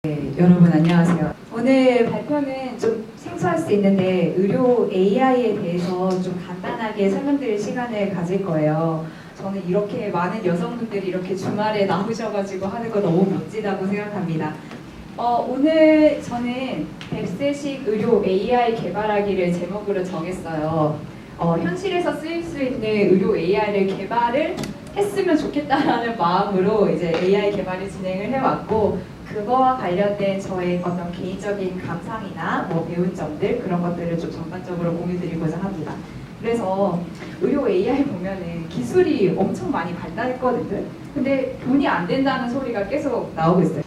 네, 여러분 안녕하세요. 오늘 발표는 좀 생소할 수 있는데 의료 AI에 대해서 좀 간단하게 설명드릴 시간을 가질 거예요. 저는 이렇게 많은 여성분들이 이렇게 주말에 나오셔가지고 하는 거 너무 멋지다고 생각합니다. 오늘 저는 100세식 의료 AI 개발하기를 제목으로 정했어요. 현실에서 쓰일 수 있는 의료 AI를 개발을 했으면 좋겠다라는 마음으로 이제 AI 개발을 진행을 해왔고, 그거와 관련된 저의 어떤 개인적인 감상이나 뭐 배운 점들, 그런 것들을 좀 전반적으로 공유드리고자 합니다. 그래서 의료 AI 보면은 기술이 엄청 많이 발달했거든요. 근데 돈이 안 된다는 소리가 계속 나오고 있어요.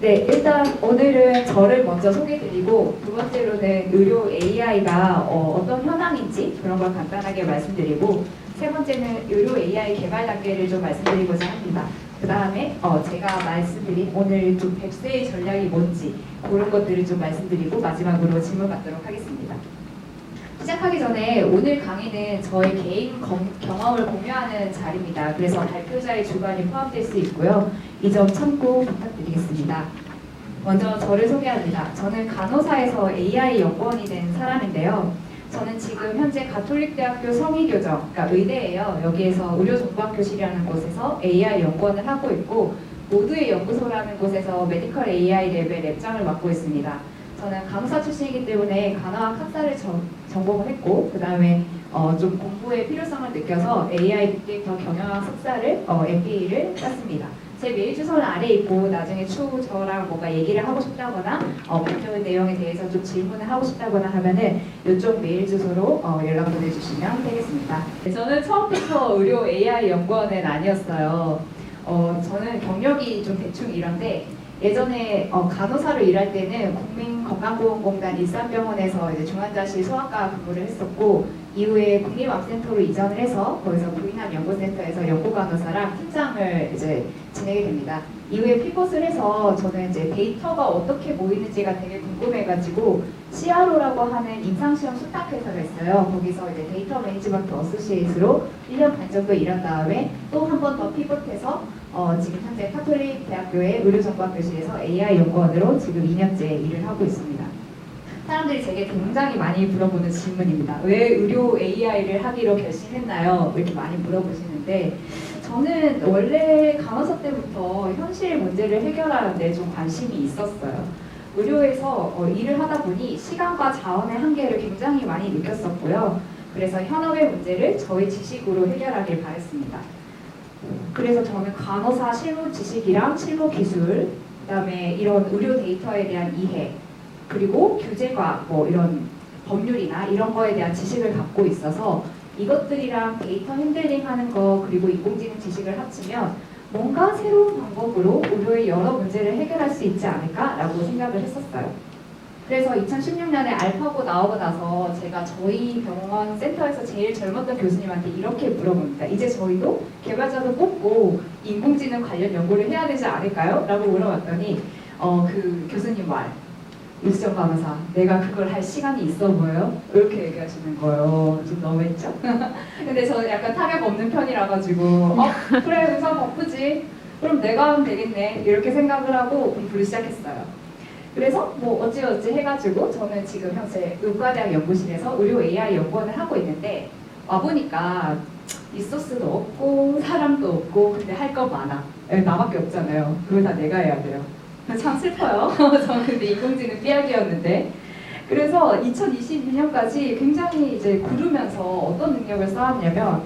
네, 일단 오늘은 저를 먼저 소개드리고, 두 번째로는 의료 AI가 어떤 현황인지 그런 걸 간단하게 말씀드리고, 세 번째는 의료 AI 개발 단계를 좀 말씀드리고자 합니다. 그 다음에 제가 말씀드린 오늘 좀 100세의 전략이 뭔지 그런 것들을 좀 말씀드리고 마지막으로 질문 받도록 하겠습니다. 시작하기 전에 오늘 강의는 저의 개인 경험을 공유하는 자리입니다. 그래서 발표자의 주관이 포함될 수 있고요. 이 점 참고 부탁드리겠습니다. 먼저 저를 소개합니다. 저는 간호사에서 AI 연구원이 된 사람인데요. 저는 지금 현재 가톨릭대학교 성의교정, 그러니까 의대예요. 여기에서 의료정보학교실이라는 곳에서 AI 연구원을 하고 있고, 모두의 연구소라는 곳에서 메디컬 AI 랩의 랩장을 맡고 있습니다. 저는 간호사 출신이기 때문에 간호학 학사를 전공을 했고, 그 다음에 좀 공부의 필요성을 느껴서 AI 빅데이터 경영학 석사를 MBA를 땄습니다. 제 메일 주소는 아래에 있고, 나중에 추후 저랑 뭔가 얘기를 하고 싶다거나 발표 내용에 대해서 좀 질문을 하고 싶다거나 하면은 이쪽 메일 주소로 연락 보내주시면 되겠습니다. 저는 처음부터 의료 AI 연구원은 아니었어요. 저는 경력이 좀 대충 이런데, 예전에 간호사로 일할 때는 국민건강보험공단 일산병원에서 이제 중환자실 소아과 근무를 했었고, 이후에 국립암센터로 이전을 해서 거기서 부인암 연구센터에서 연구간호사랑 팀장을 이제 지내게 됩니다. 이후에 피벗을 해서 저는 이제 데이터가 어떻게 모이는지가 되게 궁금해가지고 CRO라고 하는 임상시험 수탁회사가 있어요. 거기서 이제 데이터 매니지먼트 어소시에이트로 1년 반 정도 일한 다음에 또 한 번 더 피벗해서 지금 현재 카톨릭 대학교의 의료정보학교실에서 AI 연구원으로 지금 2년째 일을 하고 있습니다. 사람들이 제게 굉장히 많이 물어보는 질문입니다. 왜 의료 AI를 하기로 결심했나요? 이렇게 많이 물어보시는데, 저는 원래 간호사 때부터 현실 문제를 해결하는 데 좀 관심이 있었어요. 의료에서 일을 하다 보니 시간과 자원의 한계를 굉장히 많이 느꼈었고요. 그래서 현업의 문제를 저의 지식으로 해결하길 바랬습니다. 그래서 저는 간호사 실무 지식이랑 실무 기술, 그다음에 이런 의료 데이터에 대한 이해, 그리고 규제과 뭐 이런 법률이나 이런 거에 대한 지식을 갖고 있어서 이것들이랑 데이터 핸들링 하는 거, 그리고 인공지능 지식을 합치면 뭔가 새로운 방법으로 의료의 여러 문제를 해결할 수 있지 않을까라고 생각을 했었어요. 그래서 2016년에 알파고 나오고 나서 제가 저희 병원 센터에서 제일 젊었던 교수님한테 이렇게 물어봅니다. 이제 저희도 개발자도 뽑고 인공지능 관련 연구를 해야 되지 않을까요? 라고 물어봤더니 그 교수님 말, 유수정 간호사, 내가 그걸 할 시간이 있어 보여요? 이렇게 얘기하시는 거예요. 좀 너무했죠? 근데 저는 약간 타격 없는 편이라 가지고 그래, 의사 바쁘지, 그럼 내가 하면 되겠네, 이렇게 생각을 하고 공부를 시작했어요. 그래서 뭐 어찌어찌 해가지고 저는 지금 현재 의과대학 연구실에서 의료 AI 연구원을 하고 있는데, 와보니까 리소스도 없고 사람도 없고 근데 할 거 많아. 나밖에 없잖아요. 그걸 다 내가 해야 돼요. 참 슬퍼요. 저는 근데 인공지능 삐약이었는데. 그래서 2022년까지 굉장히 이제 구르면서 어떤 능력을 쌓았냐면,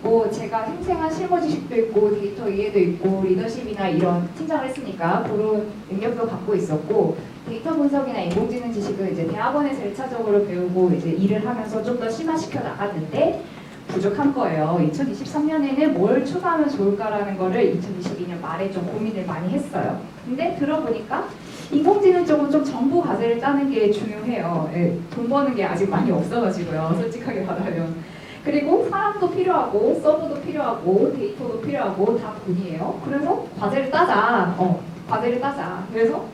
뭐 제가 생생한 실무 지식도 있고 데이터 이해도 있고 리더십이나 이런 팀장을 했으니까 그런 능력도 갖고 있었고, 데이터 분석이나 인공지능 지식은 이제 대학원에서 1차적으로 배우고 이제 일을 하면서 좀 더 심화시켜 나갔는데 부족한 거예요. 2023년에는 뭘 추가하면 좋을까라는 거를 2022년 말에 좀 고민을 많이 했어요. 근데 들어보니까 인공지능 쪽은 좀 정보 과제를 짜는 게 중요해요. 돈 버는 게 아직 많이 없어가지고요. 솔직하게 말하면. 그리고 사람도 필요하고 서버도 필요하고 데이터도 필요하고 다 돈이에요. 그래서 과제를 따자. 과제를 따자. 그래서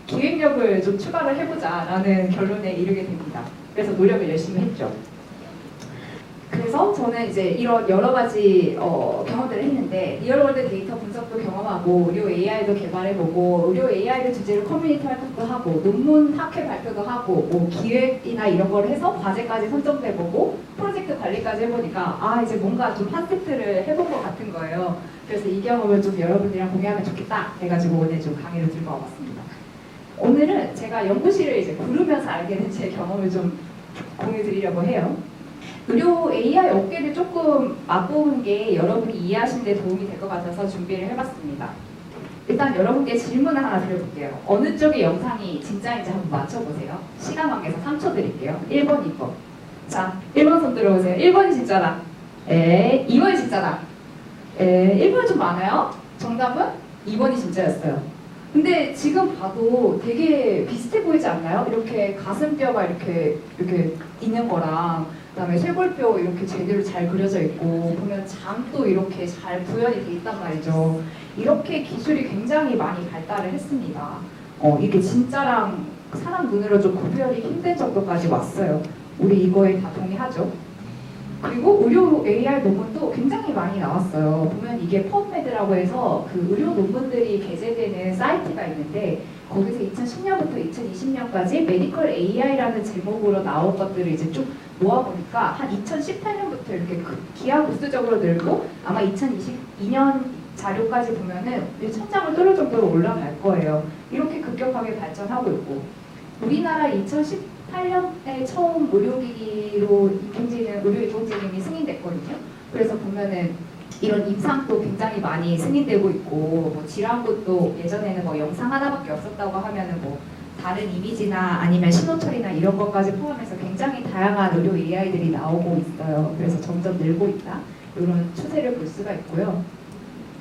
기획력을 좀 추가를 해보자 라는 결론에 이르게 됩니다. 그래서 노력을 열심히 했죠. 그래서 저는 이제 이런 여러 가지 경험들을 했는데 리얼월드 데이터 분석도 경험하고 의료 AI도 개발해보고 의료 AI를 주제로 커뮤니티 활동도 하고 논문 학회 발표도 하고 뭐 기획이나 이런 걸 해서 과제까지 선정돼보고 프로젝트 관리까지 해보니까 아 이제 뭔가 좀 한 세트를 해본 것 같은 거예요. 그래서 이 경험을 좀 여러분들이랑 공유하면 좋겠다 해가지고 오늘 좀 강의를 들고 와봤습니다. 오늘은 제가 연구실을 이제 부르면서 알게 된 제 경험을 좀 공유 드리려고 해요. 의료 AI 업계를 조금 맛보는 게 여러분이 이해하시는 데 도움이 될 것 같아서 준비를 해봤습니다. 일단 여러분께 질문을 하나 드려볼게요. 어느 쪽의 영상이 진짜인지 한번 맞춰보세요. 시간 관계에서 3초 드릴게요. 1번, 2번. 자, 1번 손 들어보세요. 1번이 진짜다. 2번이 진짜다. 1번이 좀 많아요. 정답은 2번이 진짜였어요. 근데 지금 봐도 되게 비슷해 보이지 않나요? 이렇게 가슴뼈가 이렇게 있는 거랑 그다음에 쇄골뼈 이렇게 제대로 잘 그려져 있고 보면 장도 이렇게 잘 구현이 돼 있단 말이죠. 이렇게 기술이 굉장히 많이 발달을 했습니다. 이게 진짜랑 사람 눈으로 좀 구별이 힘든 정도까지 왔어요. 우리 이거에 다 동의하죠? 그리고 의료 AI 논문도 굉장히 많이 나왔어요. 보면 이게 펍메드라고 해서 그 의료 논문들이 게재되는 사이트가 있는데 거기서 2010년부터 2020년까지 메디컬 AI라는 제목으로 나온 것들을 이제 쭉 모아보니까 한 2018년부터 이렇게 기하급수적으로 늘고 아마 2022년 자료까지 보면은 천장을 뚫을 정도로 올라갈 거예요. 이렇게 급격하게 발전하고 있고 우리나라 2018년에 처음 의료 인공지능이 승인됐거든요. 그래서 보면은 이런 임상도 굉장히 많이 승인되고 있고 뭐 질환굿도 예전에는 뭐 영상 하나밖에 없었다고 하면은 뭐 다른 이미지나 아니면 신호 처리나 이런 것까지 포함해서 굉장히 다양한 의료 AI들이 나오고 있어요. 그래서 점점 늘고 있다. 이런 추세를 볼 수가 있고요.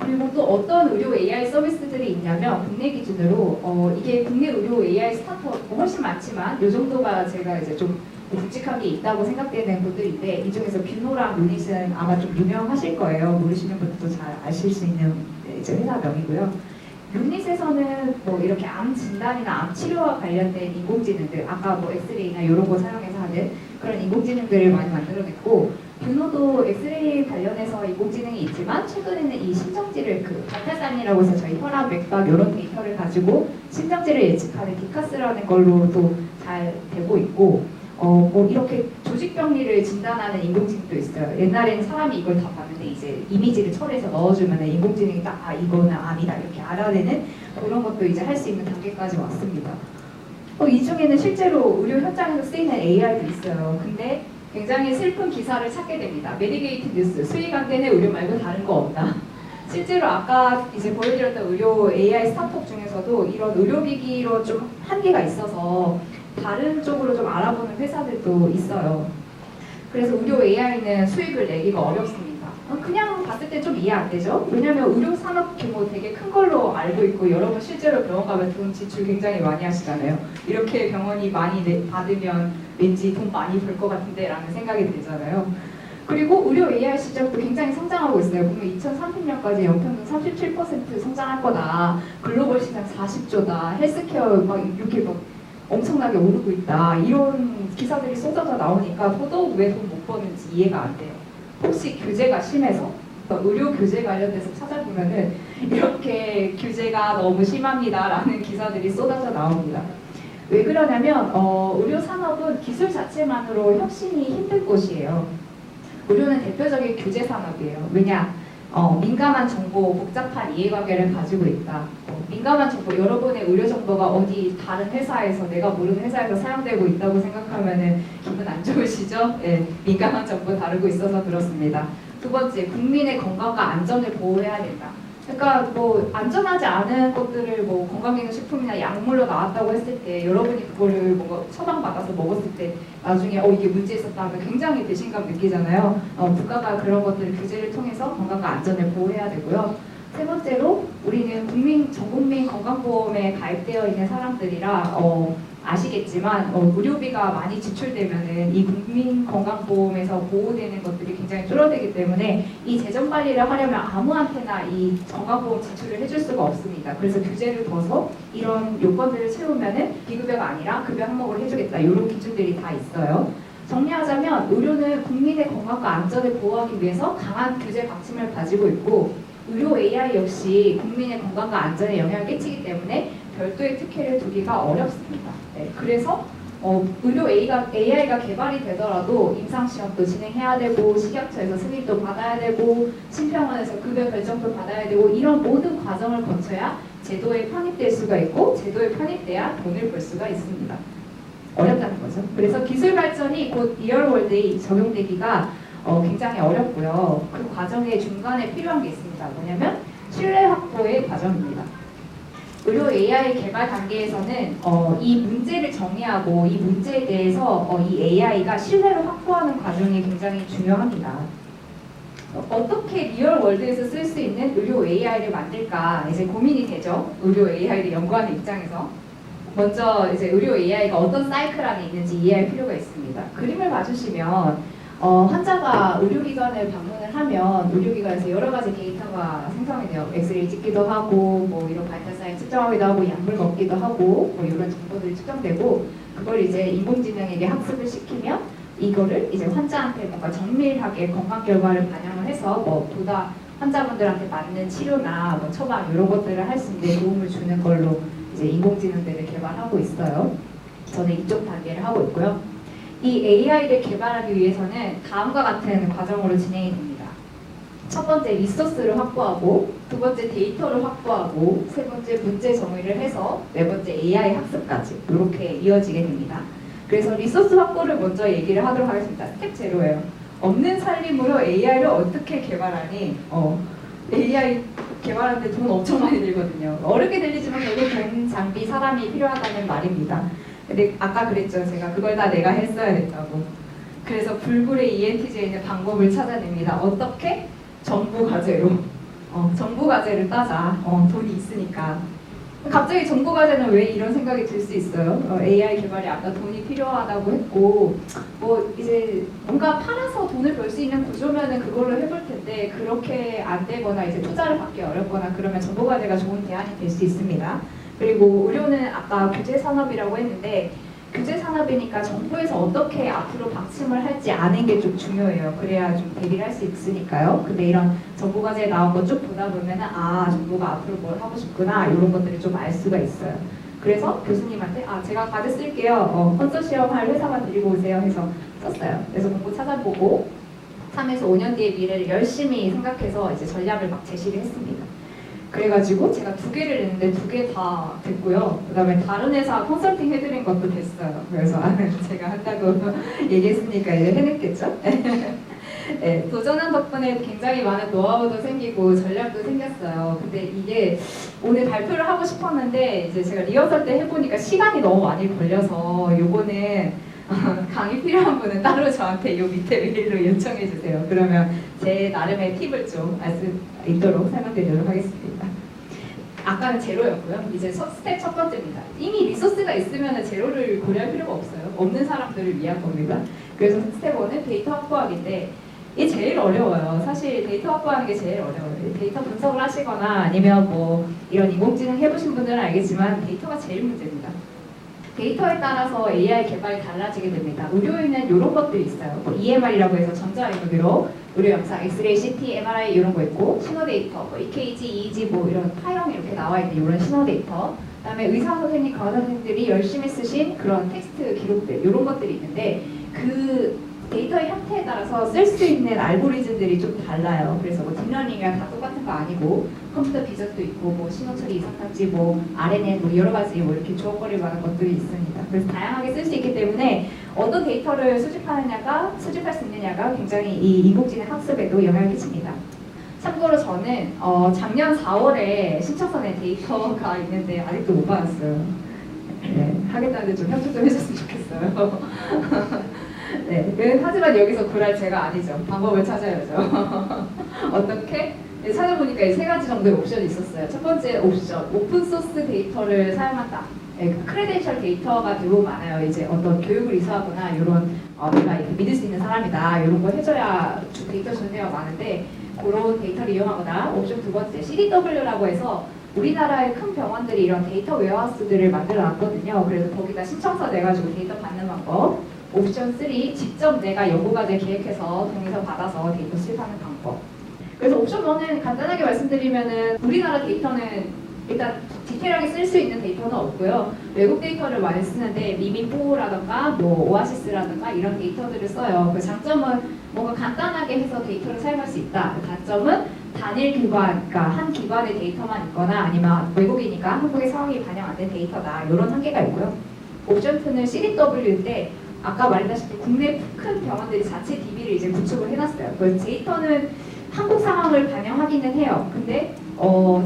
그리고 또 어떤 의료 AI 서비스들이 있냐면 국내 기준으로 이게 국내 의료 AI 스타트업 훨씬 많지만 이 정도가 제가 이제 좀 묵직한 게 있다고 생각되는 분들인데 이 중에서 뷰노랑 유닛은 아마 좀 유명하실 거예요. 모르시는 분들도 잘 아실 수 있는 이제 회사명이고요. 유닛에서는 뭐 이렇게 암 진단이나 암 치료와 관련된 인공지능들 아까 뭐 엑스레이나 이런 거 사용해서 하는 그런 인공지능들을 많이 만들어냈고 뷰노도 엑스레이 관련해서 인공지능이 있지만 최근에는 이 심정지를 그 발탈산이라고 해서 저희 혈압, 맥박 이런 데이터를 가지고 심정지를 예측하는 디카스라는 걸로도 잘 되고 있고 뭐 이렇게 조직병리를 진단하는 인공지능도 있어요. 옛날에는 사람이 이걸 다 봤는데 이제 이미지를 처리해서 넣어주면 인공지능이 딱 이거는 암이다 이렇게 알아내는 그런 것도 이제 할 수 있는 단계까지 왔습니다. 이 중에는 실제로 의료 현장에서 쓰이는 AI도 있어요. 근데 굉장히 슬픈 기사를 찾게 됩니다. 메디게이트 뉴스, 수익 안 되는 의료 말고 다른 거 없다. 실제로 아까 이제 보여드렸던 의료 AI 스타트업 중에서도 이런 의료기기로 좀 한계가 있어서 다른 쪽으로 좀 알아보는 회사들도 있어요. 그래서 의료 AI는 수익을 내기가 어렵습니다. 그냥 봤을 때 좀 이해 안 되죠? 왜냐면 의료 산업 규모 되게 큰 걸로 알고 있고 여러분 실제로 병원 가면 돈 지출 굉장히 많이 하시잖아요. 이렇게 병원이 많이 받으면 왠지 돈 많이 벌 것 같은데 라는 생각이 들잖아요. 그리고 의료 AI 시장도 굉장히 성장하고 있어요. 보면 2030년까지 연평균 37% 성장할 거다. 글로벌 시장 40조다. 헬스케어 막 이렇게 막 엄청나게 오르고 있다. 이런 기사들이 쏟아져 나오니까 더더욱 왜 돈 못 버는지 이해가 안 돼요. 혹시 규제가 심해서? 의료 규제 관련돼서 찾아보면은 이렇게 규제가 너무 심합니다라는 기사들이 쏟아져 나옵니다. 왜 그러냐면 의료 산업은 기술 자체만으로 혁신이 힘든 곳이에요. 의료는 대표적인 규제 산업이에요. 왜냐? 민감한 정보, 복잡한 이해관계를 가지고 있다. 민감한 정보, 여러분의 의료 정보가 어디 다른 회사에서 내가 모르는 회사에서 사용되고 있다고 생각하면은 기분 안 좋으시죠? 예, 민감한 정보 다루고 있어서 그렇습니다. 두 번째, 국민의 건강과 안전을 보호해야 된다. 그러니까 뭐 안전하지 않은 것들을 뭐 건강기능식품이나 약물로 나왔다고 했을 때 여러분이 그거를 뭔가 처방받아서 먹었을 때 나중에 이게 문제 있었다 하면 굉장히 배신감 느끼잖아요. 국가가 그런 것들을 규제를 통해서 건강과 안전을 보호해야 되고요. 세 번째로 우리는 전 국민 건강보험에 가입되어 있는 사람들이라 아시겠지만 의료비가 많이 지출되면은 이 국민건강보험에서 보호되는 것들이 굉장히 줄어들기 때문에 이 재정 관리를 하려면 아무한테나 이 건강보험 지출을 해줄 수가 없습니다. 그래서 규제를 둬서 이런 요건들을 채우면은 비급여가 아니라 급여 항목을 해주겠다 이런 기준들이 다 있어요. 정리하자면 의료는 국민의 건강과 안전을 보호하기 위해서 강한 규제 방침을 가지고 있고 의료 AI 역시 국민의 건강과 안전에 영향을 끼치기 때문에 별도의 특혜를 두기가 어렵습니다. 네, 그래서 의료 AI가 개발이 되더라도 임상시험도 진행해야 되고 식약처에서 승인도 받아야 되고 심평원에서 급여 결정도 받아야 되고 이런 모든 과정을 거쳐야 제도에 편입될 수가 있고 제도에 편입돼야 돈을 벌 수가 있습니다. 어렵다는 거죠. 그래서 기술 발전이 곧 리얼월드에 적용되기가 굉장히 어렵고요. 그 과정의 중간에 필요한 게 있습니다. 뭐냐면 신뢰 확보의 과정입니다. 의료 AI 개발 단계에서는 이 문제를 정의하고 이 문제에 대해서 이 AI가 신뢰를 확보하는 과정이 굉장히 중요합니다. 어떻게 리얼 월드에서 쓸 수 있는 의료 AI를 만들까 이제 고민이 되죠. 의료 AI를 연구하는 입장에서. 먼저 이제 의료 AI가 어떤 사이클 안에 있는지 이해할 필요가 있습니다. 그림을 봐주시면 환자가 의료기관을 방문을 하면 의료기관에서 여러 가지 데이터가 생성이 돼요. 엑스레이 찍기도 하고 뭐 이런 바이탈 사인 측정하기도 하고 약물 먹기도 하고 뭐 이런 정보들이 측정되고 그걸 이제 인공지능에게 학습을 시키면 이거를 이제 환자한테 뭔가 정밀하게 건강 결과를 반영을 해서 뭐 보다 환자분들한테 맞는 치료나 뭐 처방 이런 것들을 할 수 있는 도움을 주는 걸로 이제 인공지능들을 개발하고 있어요. 저는 이쪽 단계를 하고 있고요. 이 AI를 개발하기 위해서는 다음과 같은 과정으로 진행이 됩니다. 첫 번째 리소스를 확보하고, 두 번째 데이터를 확보하고, 세 번째 문제 정의를 해서 네 번째 AI 학습까지 이렇게 이어지게 됩니다. 그래서 리소스 확보를 먼저 얘기를 하도록 하겠습니다. 스텝 제로예요. 없는 살림으로 AI를 어떻게 개발하니? AI 개발하는데 돈 엄청 많이 들거든요. 어렵게 들리지만 결국 돈, 장비, 사람이 필요하다는 말입니다. 근데 아까 그랬죠. 제가 그걸 다 내가 했어야 됐다고. 그래서 불굴의 ENTJ에 있는 방법을 찾아냅니다. 어떻게? 정보 과제로. 정보 과제를 따자. 돈이 있으니까. 갑자기 정보 과제는 왜 이런 생각이 들 수 있어요? AI 개발이 아까 돈이 필요하다고 했고 뭐 이제 뭔가 팔아서 돈을 벌 수 있는 구조면은 그걸로 해볼 텐데 그렇게 안 되거나 이제 투자를 받기 어렵거나 그러면 정보 과제가 좋은 대안이 될 수 있습니다. 그리고 의료는 아까 규제 산업이라고 했는데 규제 산업이니까 정부에서 어떻게 앞으로 방침을 할지 아는 게 좀 중요해요. 그래야 좀 대비를 할 수 있으니까요. 근데 이런 정보 과제에 나온 거 쭉 보다 보면은 정부가 앞으로 뭘 하고 싶구나 이런 것들을 좀 알 수가 있어요. 그래서 교수님한테 제가 과제 쓸게요. 컨소시엄 할 회사만 데리고 오세요 해서 썼어요. 그래서 공부 찾아보고 3에서 5년 뒤의 미래를 열심히 생각해서 이제 전략을 막 제시를 했습니다. 그래가지고 제가 2개를 냈는데 2개 다 됐고요. 그 다음에 다른 회사 컨설팅 해드린 것도 됐어요. 그래서 제가 한다고 얘기했으니까 이제 해냈겠죠? 네, 도전한 덕분에 굉장히 많은 노하우도 생기고 전략도 생겼어요. 근데 이게 오늘 발표를 하고 싶었는데 이제 제가 리허설 때 해보니까 시간이 너무 많이 걸려서 요거는 강의 필요한 분은 따로 저한테 요 밑에 메일로 요청해 주세요. 그러면 제 나름의 팁을 좀 알 수 있도록 설명드리도록 하겠습니다. 아까는 제로였고요. 이제 스텝 첫 번째입니다. 이미 리소스가 있으면 제로를 고려할 필요가 없어요. 없는 사람들을 위한 겁니다. 그래서 스텝 1은 데이터 확보하기인데 이게 제일 어려워요. 사실 데이터 확보하는 게 제일 어려워요. 데이터 분석을 하시거나 아니면 뭐 이런 인공지능 해보신 분들은 알겠지만 데이터가 제일 문제입니다. 데이터에 따라서 AI 개발이 달라지게 됩니다. 의료에는 이런 것들이 있어요. 뭐 EMR이라고 해서 전자의료기로 의료 영상, 엑스레이, CT, MRI 이런 거 있고 신호 데이터, 뭐 EKG, EEG 뭐 이런 파형 이렇게 나와 있는 이런 신호 데이터. 그다음에 의사 선생님, 간호사 선생님들이 열심히 쓰신 그런 텍스트 기록들 이런 것들이 있는데 그 데이터의 형태에 따라서 쓸 수 있는 알고리즘들이 좀 달라요. 그래서 뭐 딥러닝이랑 다 똑같은 거 아니고 컴퓨터 비전도 있고 뭐 신호처리 이상탄지 뭐 RNN 뭐 여러 가지 뭐 이렇게 주어거릴 만한 것들이 있습니다. 그래서 다양하게 쓸 수 있기 때문에 어떤 데이터를 수집할 수 있느냐가 굉장히 이 인공지능 학습에도 영향을 끼칩니다. 참고로 저는 작년 4월에 신청서 낸 데이터가 있는데 아직도 못 받았어요. 네, 하겠다는데 좀 협조 좀 해줬으면 좋겠어요. 네, 하지만 여기서 구랄 제가 아니죠. 방법을 찾아야죠. 어떻게? 네, 찾아보니까 이 3가지 정도의 옵션이 있었어요. 첫 번째 옵션, 오픈소스 데이터를 사용한다. 네, 크레덴셜 데이터가 되게 많아요. 이제 어떤 교육을 이수하거나 이런 내가 이렇게 믿을 수 있는 사람이다. 이런 거 해줘야 데이터 존재가 많은데 그런 데이터를 이용하거나 옵션 두 번째, CDW라고 해서 우리나라의 큰 병원들이 이런 데이터 웨어하우스들을 만들어 놨거든요. 그래서 거기다 신청서 내가지고 데이터 받는 방법. 옵션 3, 직접 내가 연구과제 계획해서 동의서 받아서 데이터 수집하는 방법. 그래서 옵션 1은 간단하게 말씀드리면은 우리나라 데이터는 일단 디테일하게 쓸 수 있는 데이터는 없고요. 외국 데이터를 많이 쓰는데 미미4라든가 뭐 오아시스라든가 이런 데이터들을 써요. 그 장점은 뭔가 간단하게 해서 데이터를 사용할 수 있다. 그 단점은 단일 기관, 그러니까 한 기관의 데이터만 있거나 아니면 외국이니까 한국의 상황이 반영 안 된 데이터다. 이런 한계가 있고요. 옵션 2는 CDW인데 아까 말했다시피 국내 큰 병원들이 자체 DB를 이제 구축을 해놨어요. 그 데이터는 한국 상황을 반영하기는 해요. 근데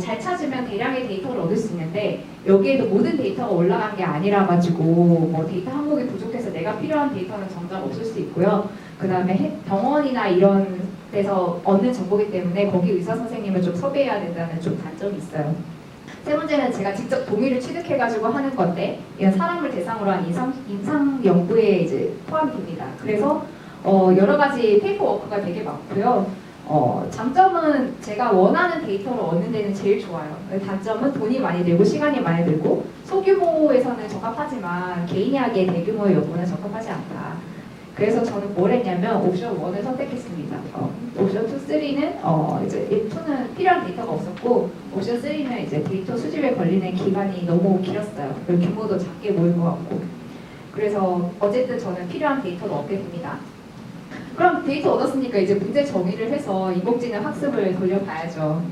잘 찾으면 대량의 데이터를 얻을 수 있는데 여기에도 모든 데이터가 올라간 게 아니라 가지고 뭐 데이터 항목이 부족해서 내가 필요한 데이터는 정작 없을 수 있고요. 그 다음에 병원이나 이런 데서 얻는 정보기 때문에 거기 의사 선생님을 좀 섭외해야 된다는 좀 단점이 있어요. 세 번째는 제가 직접 동의를 취득해가지고 하는 건데 이건 사람을 대상으로 한 임상 연구에 이제 포함이 됩니다. 그래서 여러 가지 페이퍼 워크가 되게 많고요. 장점은 제가 원하는 데이터를 얻는 데는 제일 좋아요. 단점은 돈이 많이 들고 시간이 많이 들고 소규모에서는 적합하지만 개인이 하기에 대규모의 연구는 적합하지 않다. 그래서 저는 뭘 했냐면 옵션 1을 선택했습니다. 옵션 2, 3는 이제 2는 필요한 데이터가 없었고 옵션 3는 이제 데이터 수집에 걸리는 기간이 너무 길었어요. 그리고 규모도 작게 모일 것 같고. 그래서 어쨌든 저는 필요한 데이터를 얻게 됩니다. 그럼 데이터 얻었으니까 이제 문제 정의를 해서 인공지능 학습을 돌려봐야죠.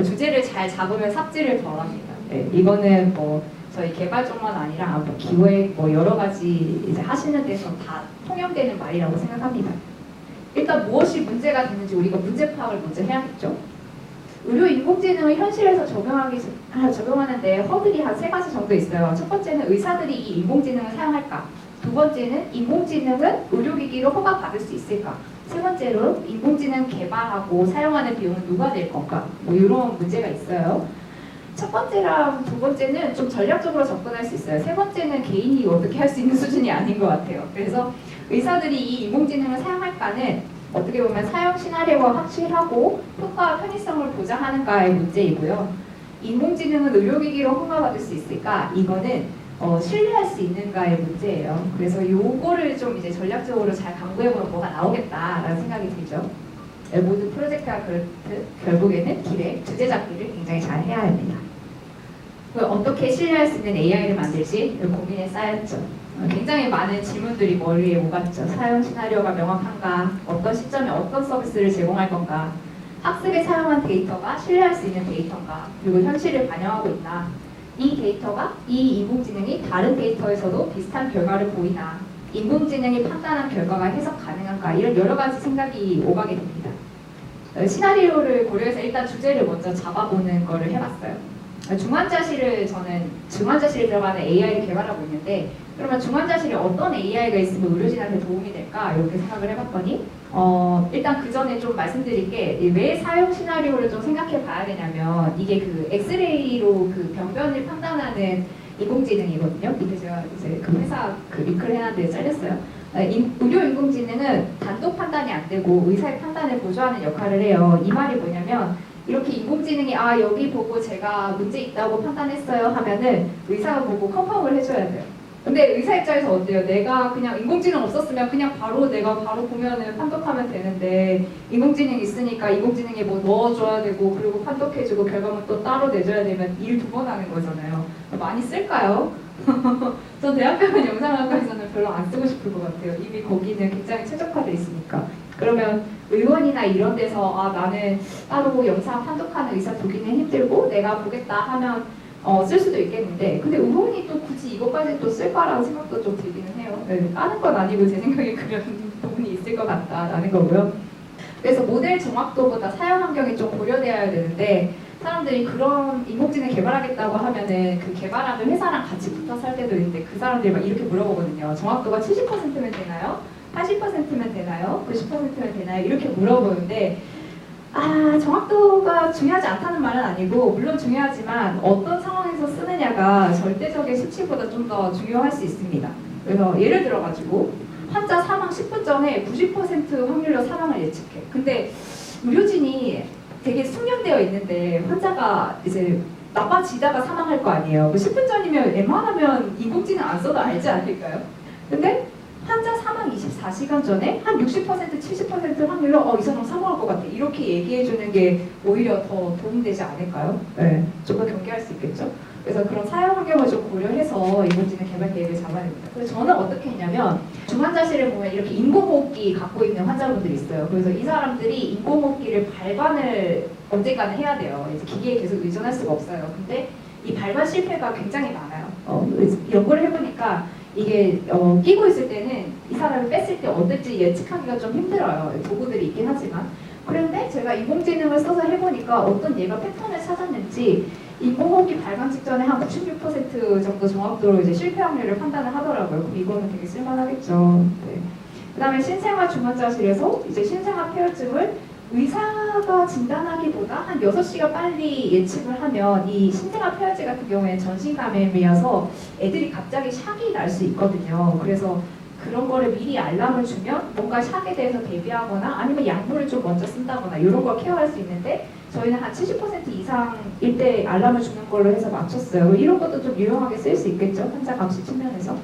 주제를 잘 잡으면 삽질을 덜합니다. 네, 이거는 뭐 저희 개발 쪽만 아니라 뭐 기획 뭐 여러 가지 이제 하시는 데서 다 통용되는 말이라고 생각합니다. 일단 무엇이 문제가 되는지 우리가 문제 파악을 먼저 해야겠죠. 의료 인공지능을 현실에서 적용하는데 허들이 한 3가지 정도 있어요. 첫 번째는 의사들이 이 인공지능을 사용할까? 두 번째는 인공지능은 의료기기로 허가받을 수 있을까? 세 번째로 인공지능 개발하고 사용하는 비용은 누가 낼 건가? 뭐 이런 문제가 있어요. 첫 번째랑 두 번째는 좀 전략적으로 접근할 수 있어요. 세 번째는 개인이 어떻게 할 수 있는 수준이 아닌 것 같아요. 그래서 의사들이 이 인공지능을 사용할까는 어떻게 보면 사용 시나리오가 확실하고 효과와 편의성을 보장하는가의 문제이고요. 인공지능은 의료기기로 허가받을 수 있을까? 이거는 신뢰할 수 있는가의 문제예요. 그래서 요거를 좀 이제 전략적으로 잘 강구해보면 뭐가 나오겠다라는 생각이 들죠. 모든 프로젝트가 그렇듯 결국에는 기획, 주제 잡기를 굉장히 잘 해야 합니다. 어떻게 신뢰할 수 있는 AI를 만들지 고민에 쌓였죠. 굉장히 많은 질문들이 머리에 오갔죠. 사용 시나리오가 명확한가? 어떤 시점에 어떤 서비스를 제공할 건가? 학습에 사용한 데이터가 신뢰할 수 있는 데이터인가? 그리고 현실을 반영하고 있나? 이 데이터가 이 인공지능이 다른 데이터에서도 비슷한 결과를 보이나? 인공지능이 판단한 결과가 해석 가능한가? 이런 여러 가지 생각이 오가게 됩니다. 시나리오를 고려해서 일단 주제를 먼저 잡아보는 거를 해봤어요. 저는 중환자실에 들어가는 AI를 개발하고 있는데 그러면 중환자실에 어떤 AI가 있으면 의료진한테 도움이 될까? 이렇게 생각을 해봤더니 일단 그 전에 좀 말씀드릴 게 왜 사용 시나리오를 좀 생각해 봐야 되냐면 이게 그 엑스레이로 그 병변을 판단하는 인공지능이거든요. 밑에 제가 이제 그 회사 그 링크를 해놨는데 잘렸어요. 의료 인공지능은 단독 판단이 안 되고 의사의 판단을 보조하는 역할을 해요. 이 말이 뭐냐면 이렇게 인공지능이 여기 보고 제가 문제 있다고 판단했어요 하면은 의사가 보고 컨펌을 해줘야 돼요. 근데 의사 입장에서 어때요? 내가 그냥 인공지능 없었으면 그냥 내가 바로 보면은 판독하면 되는데 인공지능 있으니까 인공지능에 뭐 넣어줘야 되고 그리고 판독해주고 결과물 또 따로 내줘야 되면 일 2번 하는 거잖아요. 많이 쓸까요? 저 대학병원 영상학과에서는 별로 안 쓰고 싶을 것 같아요. 이미 거기는 굉장히 최적화돼 있으니까. 그러면 의원이나 이런 데서 나는 따로 영상 판독하는 의사 보기는 힘들고 내가 보겠다 하면 쓸 수도 있겠는데 근데 의원이 또 굳이 이것까지 또 쓸까라는 생각도 좀 들기는 해요. 까는 건 아니고 제 생각에 그런 부분이 있을 것 같다라는 거고요. 그래서 모델 정확도보다 사용 환경이 좀 고려되어야 되는데 사람들이 그런 인공지능 개발하겠다고 하면은 그 개발하는 회사랑 같이 붙어서 할 때도 있는데 그 사람들이 막 이렇게 물어보거든요. 정확도가 70%면 되나요? 80%면 되나요? 90%면 되나요? 이렇게 물어보는데 정확도가 중요하지 않다는 말은 아니고 물론 중요하지만 어떤 상황에서 쓰느냐가 절대적인 수치보다 좀 더 중요할 수 있습니다. 그래서 예를 들어가지고 환자 사망 10분 전에 90% 확률로 사망을 예측해. 근데 의료진이 되게 숙련되어 있는데 환자가 이제 나빠지다가 사망할 거 아니에요. 10분 전이면 웬만하면 인공지능 안 써도 알지 않을까요? 근데 환자 사망 24시간 전에 한 60% 70% 확률로 이 사람 사망할 것 같아 이렇게 얘기해 주는 게 오히려 더 도움되지 않을까요? 네, 좀 더 경계할 수 있겠죠? 그래서 그런 사용 환경을 좀 고려해서 인공지능 개발 계획을 잡아야 됩니다. 그래서 저는 어떻게 했냐면 중환자실에 보면 이렇게 인공호흡기 갖고 있는 환자분들이 있어요. 그래서 이 사람들이 인공호흡기를 발관을 언젠가는 해야 돼요. 이제 기계에 계속 의존할 수가 없어요. 근데 이 발관 실패가 굉장히 많아요. 연구를 해보니까 이게 끼고 있을 때는 이 사람을 뺐을 때 어떨지 예측하기가 좀 힘들어요. 도구들이 있긴 하지만. 그런데 제가 인공지능을 써서 해보니까 어떤 얘가 패턴을 찾았는지 인공호흡기 발관 직전에 한 96% 정도 정확도로 이제 실패 확률을 판단을 하더라고요. 그럼 이거는 되게 쓸만하겠죠. 네. 그다음에 신생아 중환자실에서 이제 신생아 폐혈증을 의사가 진단하기보다 한 6시간 빨리 예측을 하면 이 신생아 폐혈증 같은 경우에는 전신감염이어서 애들이 갑자기 샥이 날 수 있거든요. 그래서 그런 거를 미리 알람을 주면 뭔가 샥에 대해서 대비하거나 아니면 약물을 좀 먼저 쓴다거나 이런 걸 케어할 수 있는데 저희는 한 70% 이상일 때 알람을 주는 걸로 해서 맞췄어요. 이런 것도 좀 유용하게 쓸 수 있겠죠? 환자 감시 측면에서.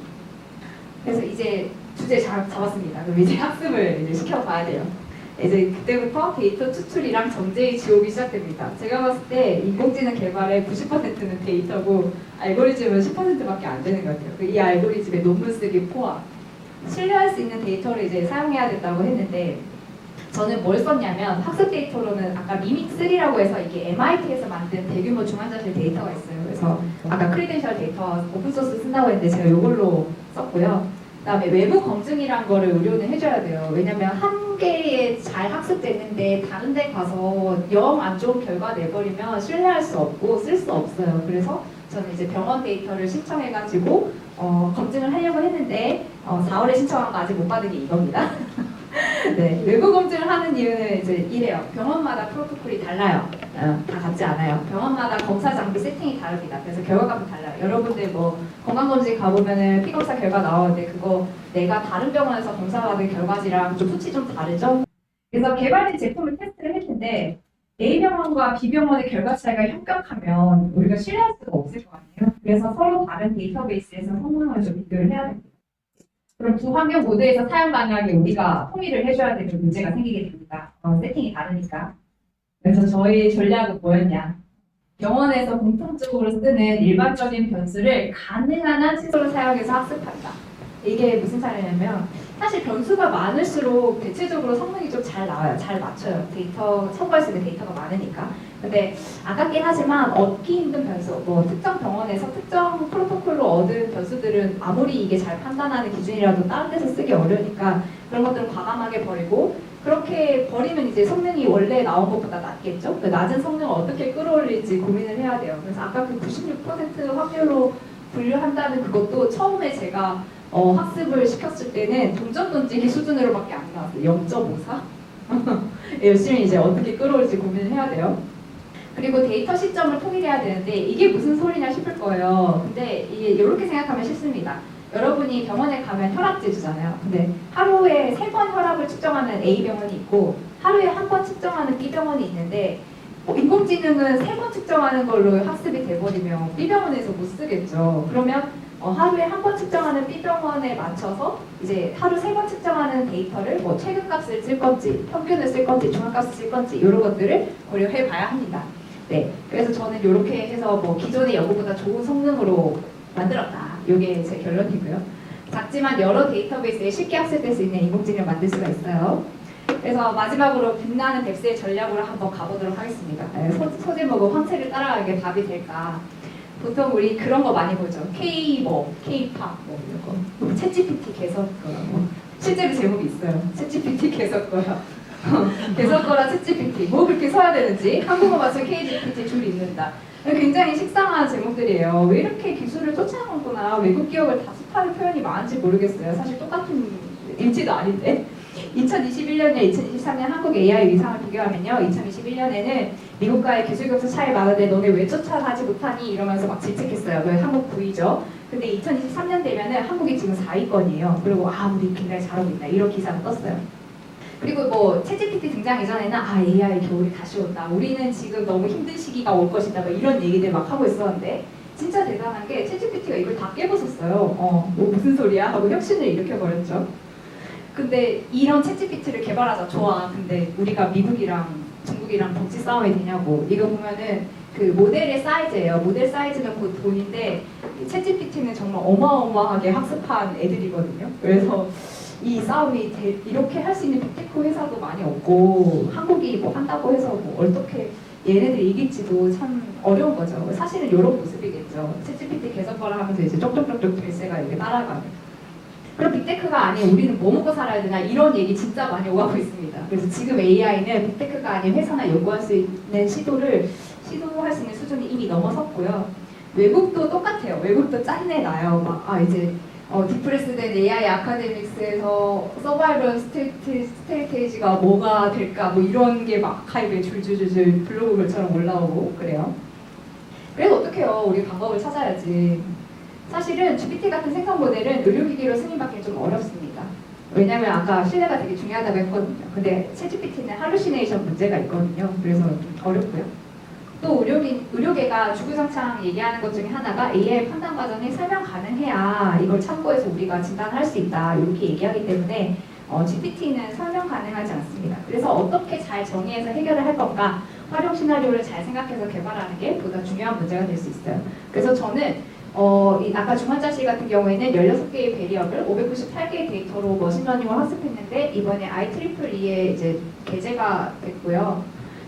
그래서 이제 주제 잡았습니다. 그럼 이제 학습을 이제 시켜봐야 돼요. 이제 그때부터 데이터 추출이랑 정제의 지옥이 시작됩니다. 제가 봤을 때 인공지능 개발의 90%는 데이터고 알고리즘은 10%밖에 안 되는 것 같아요. 이 알고리즘의 논문 쓰기 포함. 신뢰할 수 있는 데이터를 이제 사용해야 된다고 했는데 저는 뭘 썼냐면 학습 데이터로는 아까 미믹3라고 해서 이게 MIT에서 만든 대규모 중환자실 데이터가 있어요. 그래서 아까 크리덴셜 데이터 오픈소스 쓴다고 했는데 제가 이걸로 썼고요. 그다음에 외부 검증이란 거를 의료는 해줘야 돼요. 왜냐면 한 개에 잘 학습됐는데 다른 데 가서 영 안 좋은 결과 내버리면 신뢰할 수 없고 쓸 수 없어요. 그래서 저는 이제 병원 데이터를 신청해가지고 검증을 하려고 했는데 4월에 신청한 거 아직 못 받은 게 이겁니다. 네, 외부 검증을 하는 이유는 이제 이래요. 병원마다 프로토콜이 달라요. 다 같지 않아요. 병원마다 검사 장비 세팅이 다릅니다. 그래서 결과값이 달라요. 여러분들 뭐 건강검진 가보면은 피검사 결과 나오는데 그거 내가 다른 병원에서 검사받은 결과지랑 좀 수치 좀 다르죠? 그래서 개발된 제품을 테스트를 했는데 A병원과 B병원의 결과 차이가 현격하면 우리가 신뢰할 수가 없을 거 아니에요. 그래서 서로 다른 데이터베이스에서 성능을 좀 비교를 해야 됩니다. 그럼 두 환경 모두에서 사용 가능하게 우리가 통일을 해줘야 되는 문제가 생기게 됩니다. 세팅이 다르니까. 그래서 저희 전략은 뭐였냐? 병원에서 공통적으로 쓰는 일반적인 변수를 가능한 한 시설로 사용해서 학습한다. 이게 무슨 차이냐면 사실 변수가 많을수록 대체적으로 성능이 좀 잘 나와요. 잘 맞춰요. 데이터 첨부할 수 있는 데이터가 많으니까. 근데 아깝긴 하지만 얻기 힘든 변수, 뭐 특정 병원에서 특정 프로토콜로 얻은 변수들은 아무리 이게 잘 판단하는 기준이라도 다른 데서 쓰기 어려우니까 그런 것들은 과감하게 버리고 그렇게 버리면 이제 성능이 원래 나온 것보다 낮겠죠? 그 낮은 성능을 어떻게 끌어올릴지 고민을 해야 돼요. 그래서 아까 그 96% 확률로 분류한다는 그것도 처음에 제가 학습을 시켰을 때는 동전 던지기 수준으로밖에 안 나왔어요. 0.54? 열심히 이제 어떻게 끌어올지 고민을 해야 돼요. 그리고 데이터 시점을 통일해야 되는데 이게 무슨 소리냐 싶을 거예요. 근데 이렇게 생각하면 쉽습니다. 여러분이 병원에 가면 혈압 재주잖아요. 근데 하루에 3번 혈압을 측정하는 A병원이 있고 하루에 한 번 측정하는 B병원이 있는데 인공지능은 3번 측정하는 걸로 학습이 돼버리면 B병원에서 못 쓰겠죠. 그러면 하루에 한 번 측정하는 B병원에 맞춰서 이제 하루 3번 측정하는 데이터를 뭐 최근값을 쓸 건지 평균을 쓸 건지 중앙값을 쓸 건지 이런 것들을 고려해 봐야 합니다. 네, 그래서 저는 이렇게 해서 뭐 기존의 연구보다 좋은 성능으로 만들었다. 이게 제 결론이고요. 작지만 여러 데이터베이스에 쉽게 학습될 수 있는 인공지능을 만들 수가 있어요. 그래서 마지막으로 빛나는 뎁스의 전략으로 한번 가보도록 하겠습니다. 소제목은 황새를 따라가게 답이 될까? 보통 우리 그런 거 많이 보죠. K-팝 이런 거. 챗GPT 개설 거라고. 실제로 제목이 있어요. 챗GPT 개설 거야. 개설 거라 챗GPT. 뭐 그렇게 써야 되는지. 한국어 맞춤 KGPT 줄 읽는다. 굉장히 식상한 제목들이에요. 왜 이렇게 기술을 쫓아오구나. 외국 기업을 다수파는 표현이 많은지 모르겠어요. 사실 똑같은 일지도 아닌데. 2021년이나 2023년 한국 AI 위상을 비교하면요. 2021년에는 미국과의 기술 격차 차이 많은데 너네 왜 쫓아가지 못하니? 이러면서 막 질책했어요. 그 한국 9위죠. 근데 2023년 되면은 한국이 지금 4위권이에요. 그리고 우리 굉장히 잘하고 있다. 이런 기사가 떴어요. 그리고 뭐 챗GPT 등장 이전에는 AI 겨울이 다시 온다. 우리는 지금 너무 힘든 시기가 올 것이다. 뭐 이런 얘기들 막 하고 있었는데 진짜 대단한 게 챗GPT가 이걸 다 깨부쉈어요. 뭐 무슨 소리야? 하고 혁신을 일으켜버렸죠. 근데 이런 챗GPT를 개발하자 좋아. 근데 우리가 미국이랑 중국이랑 덕지 싸움이 되냐고. 이거 보면은 그 모델의 사이즈예요. 모델 사이즈는 곧 돈인데 챗GPT는 정말 어마어마하게 학습한 애들이거든요. 그래서 이 싸움이 이렇게 할 수 있는 빅테크 회사도 많이 없고 한국이 뭐 한다고 해서 뭐 어떻게 얘네들이 이길지도 참 어려운 거죠. 사실은 이런 모습이겠죠. 챗GPT 개선거를 하면서 이제 쪽쪽쪽쪽 벨세가 이렇게 따라가는. 그럼 빅테크가 아닌 우리는 뭐 먹고 살아야 되나 이런 얘기 진짜 많이 오가고 있습니다. 그래서 지금 AI는 빅테크가 아닌 회사나 연구할 수 있는 시도할 수 있는 수준이 이미 넘어섰고요. 외국도 똑같아요. 외국도 짠내 나요. 이제 디프레스된 AI 아카데믹스에서 서바이벌 스테이지가 뭐가 될까 뭐 이런 게 막 아카이브에 줄줄줄줄 블로그 글처럼 올라오고 그래요. 그래서 어떡해요. 우리 방법을 찾아야지. 사실은 GPT 같은 생성 모델은 의료기기로 승인받기 좀 어렵습니다. 왜냐면 아까 신뢰가 되게 중요하다고 했거든요. 근데 챗GPT는 할루시네이션 문제가 있거든요. 그래서 좀 어렵고요. 또 의료계가 주구장창 얘기하는 것 중에 하나가 AI 판단 과정이 설명 가능해야 이걸 참고해서 우리가 진단할 수 있다 이렇게 얘기하기 때문에 GPT는 설명 가능하지 않습니다. 그래서 어떻게 잘 정의해서 해결을 할 건가 활용 시나리오를 잘 생각해서 개발하는 게 보다 중요한 문제가 될 수 있어요. 그래서 저는 아까 중환자실 같은 경우에는 16개의 배리업을 598개의 데이터로 머신러닝을 학습했는데 이번에 IEEE에 이제 게재가 됐고요.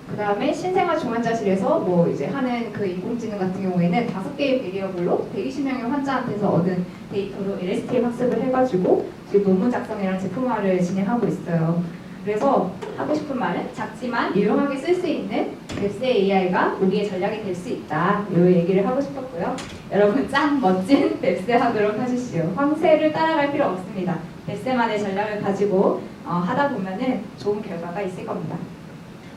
그 다음에 신생아 중환자실에서 뭐 이제 하는 그 인공지능 같은 경우에는 5개의 베리어블로 120명의 환자한테서 얻은 데이터로 LSTM 학습을 해가지고 지금 논문 작성이랑 제품화를 진행하고 있어요. 그래서 하고 싶은 말은 작지만 유용하게 쓸 수 있는 웹스 AI가 우리의 전략이 될 수 있다. 이 얘기를 하고 싶었고요. 여러분 짱 멋진 웹스 하도록 하십시오. 황새를 따라갈 필요 없습니다. 웹스만의 전략을 가지고 하다 보면은 좋은 결과가 있을 겁니다.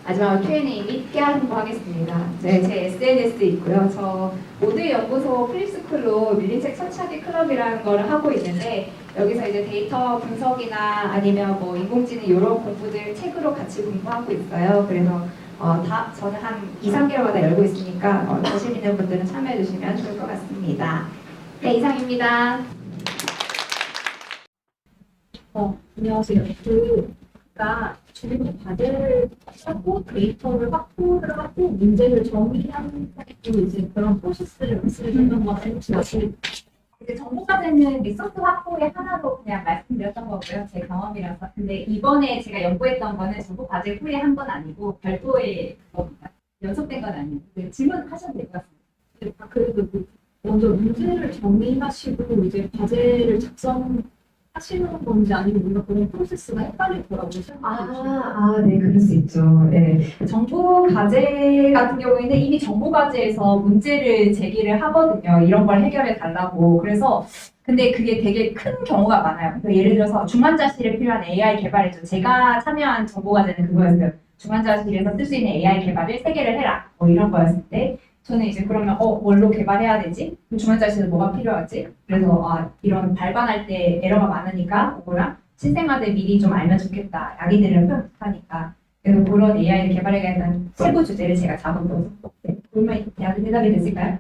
마지막으로 Q&A 및 깨알 홍보하겠습니다. 네, 제 SNS 있고요. 저 모드 연구소 플립스쿨로 밀림책 설치하기 클럽이라는 걸 하고 있는데 여기서 이제 데이터 분석이나 아니면 뭐 인공지능 이런 공부들 책으로 같이 공부하고 있어요. 그래서 저는 한 2, 3개월마다 열고 있으니까 관심 있는 분들은 참여해 주시면 좋을 것 같습니다. 네, 이상입니다. 안녕하세요. 주로 과제를 하고 데이터를 확보를 하고 문제를 정의하는 이제 그런 프로세스를 말씀드렸던 거는 혹시 아시나요? 이제 정보과제는 리소스 확보의 하나로 그냥 말씀드렸던 거고요. 제 경험이라서. 근데 이번에 제가 연구했던 거는 정보과제 후에 한 건 아니고 별도의 겁니다. 연속된 건 아니고. 네, 질문하셔도 될 것 같습니다. 그래도 먼저 문제를 정의하시고 이제 과제를 작성하시는 건지 아니면 뭔가 그런 프로세스가 헷갈리더라고요. 네, 그럴 수 있죠. 네. 정보과제 같은 경우에는 이미 정보과제에서 문제를 제기를 하거든요. 이런 걸 해결해 달라고. 그래서 근데 그게 되게 큰 경우가 많아요. 그러니까 예를 들어서 중환자실에 필요한 AI 개발이죠. 제가 참여한 정보과제는 그거였어요. 중환자실에서 쓸 수 있는 AI 개발을 3개를 해라. 뭐 이런 거였을 때 저는 이제 그러면 뭘로 개발해야 되지? 중환자실은 뭐가 필요하지? 그래서 이런 발반할 때 에러가 많으니까 그거랑 신생아들 미리 좀 알면 좋겠다. 아기들을 표현 못하니까. 그래서 그런 AI를 개발해야겠다는 세부 주제를 제가 잡은 거죠. 네. 그러면 대답이 됐을까요?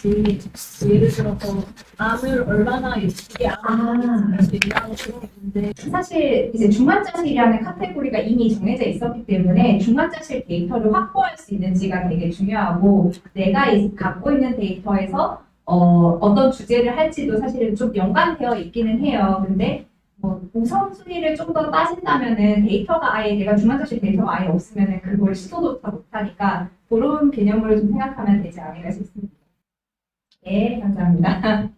예를 들어서 암을 얼마나 예쁘게 할수 있냐는 그런 건데 사실 이제 중환자실이라는 카테고리가 이미 정해져 있었기 때문에 중환자실 데이터를 확보할 수 있는지가 되게 중요하고 내가 갖고 있는 데이터에서 어떤 주제를 할지도 사실은 좀 연관되어 있기는 해요. 근데 우선순위를 좀 더 따진다면은 데이터가 아예 내가 중환자실 데이터가 아예 없으면은 그걸 시도도 다 못하니까 그런 개념으로 좀 생각하면 되지 않을까 싶습니다. 네, 감사합니다.